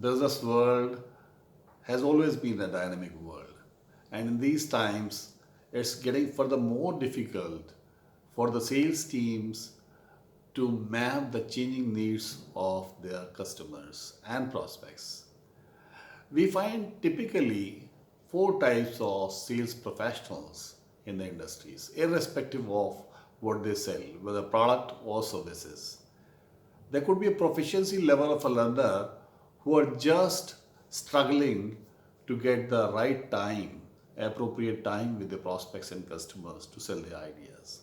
business world has always been a dynamic world. And in these times, it's getting further more difficult for the sales teams to map the changing needs of their customers and prospects. We find typically four types of sales professionals in the industries, irrespective of what they sell, whether product or services. There could be a proficiency level of a learner who are just struggling to get the right time, appropriate time with the prospects and customers to sell their ideas.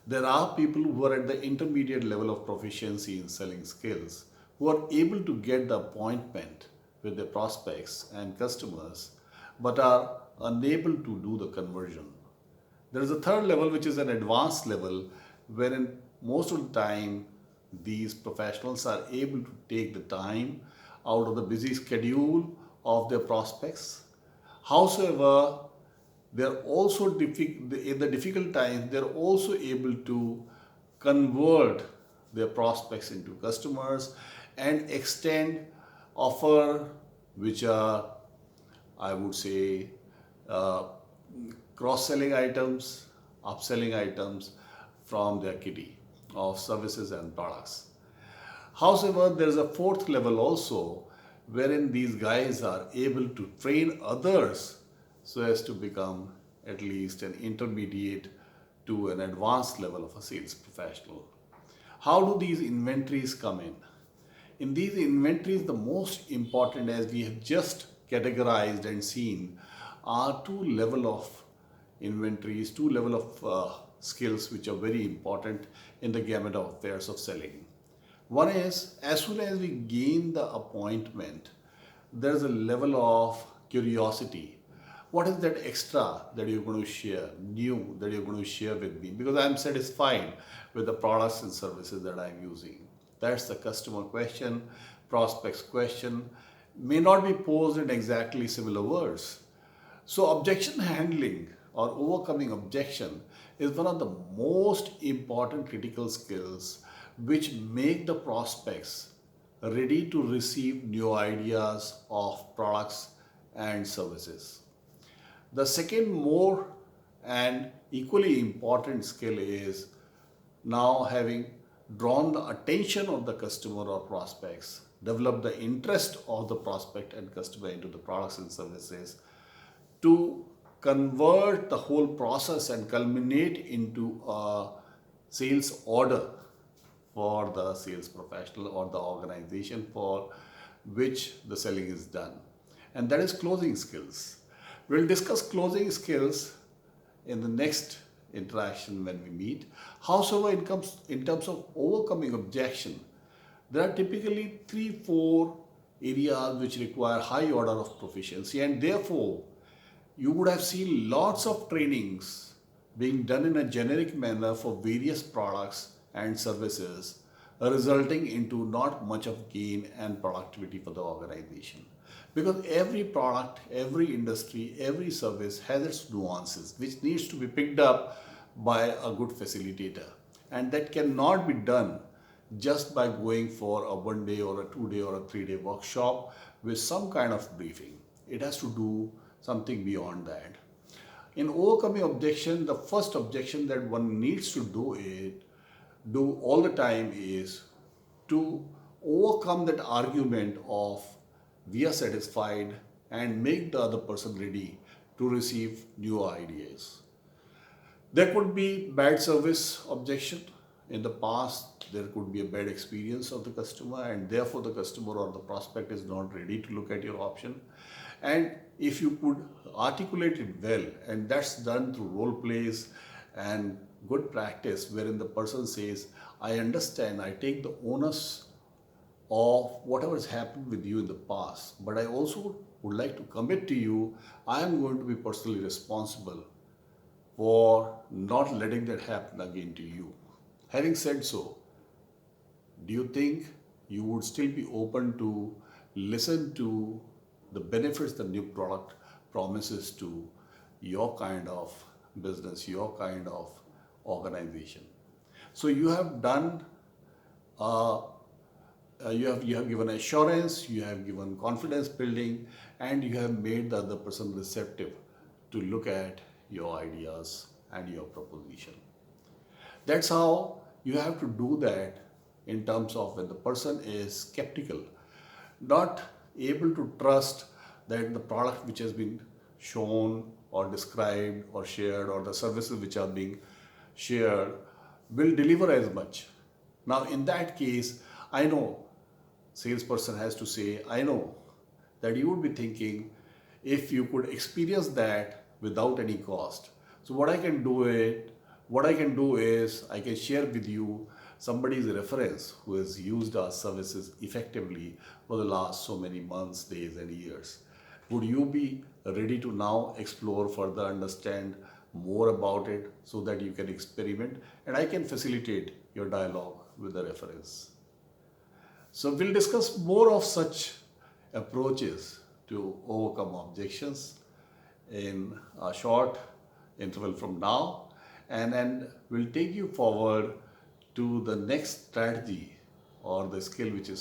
There are people who are at the intermediate level of proficiency in selling skills who are able to get the appointment with their prospects and customers but are unable to do the conversion. There is a third level, which is an advanced level, wherein most of the time these professionals are able to take the time out of the busy schedule of their prospects. However, they're also in the difficult times, they're also able to convert their prospects into customers and extend offer which are, I would say, uh, cross-selling items, upselling items from their kitty of services and products. However, there is a fourth level also wherein these guys are able to train others so as to become at least an intermediate to an advanced level of a sales professional. How do these inventories come in? In these inventories, the most important, as we have just categorized and seen, are two level of inventories, two level of skills which are very important in the gamut of affairs of selling. One is, as soon as we gain the appointment, there's a level of curiosity. What is that extra that you're going to share, new that you're going to share with me? Because I'm satisfied with the products and services that I'm using. That's the customer question, prospects question, may not be posed in exactly similar words. So, objection handling or overcoming objection is one of the most important critical skills which make the prospects ready to receive new ideas of products and services. The second more and equally important skill is now having drawn the attention of the customer or prospects, develop the interest of the prospect and customer into the products and services to convert the whole process and culminate into a sales order for the sales professional or the organization for which the selling is done. And that is closing skills. We'll discuss closing skills in the next interaction when we meet. However, in terms of overcoming objection, there are typically 3-4 areas which require high order of proficiency, and therefore you would have seen lots of trainings being done in a generic manner for various products and services, resulting into not much of gain and productivity for the organization. Because every product, every industry, every service has its nuances which needs to be picked up by a good facilitator. And that cannot be done just by going for a 1 day or a 2 day or a 3 day workshop with some kind of briefing. It has to do something beyond that. In overcoming objection, the first objection that one needs to do all the time is to overcome that argument of we are satisfied and make the other person ready to receive new ideas. There could be bad service objection. In the past, there could be a bad experience of the customer, and therefore the customer or the prospect is not ready to look at your option. And if you could articulate it well, and that's done through role plays and good practice, wherein the person says, I understand, I take the onus of whatever has happened with you in the past, but I also would like to commit to you, I am going to be personally responsible for not letting that happen again to you. Having said so, do you think you would still be open to listen to the benefits the new product promises to your kind of business, your kind of organization? So you have done a you have given assurance, you have given confidence building, and you have made the other person receptive to look at your ideas and your proposition. That's how you have to do that in terms of when the person is skeptical, not able to trust that the product which has been shown or described or shared or the services which are being shared will deliver as much. Now, in that case, I know salesperson has to say, I know that you would be thinking if you could experience that without any cost. So what I can do is I can share with you somebody's reference who has used our services effectively for the last so many months, days, and years. Would you be ready to now explore further, understand more about it so that you can experiment and I can facilitate your dialogue with the reference? So we'll discuss more of such approaches to overcome objections in a short interval from now, and then we'll take you forward to the next strategy or the skill which is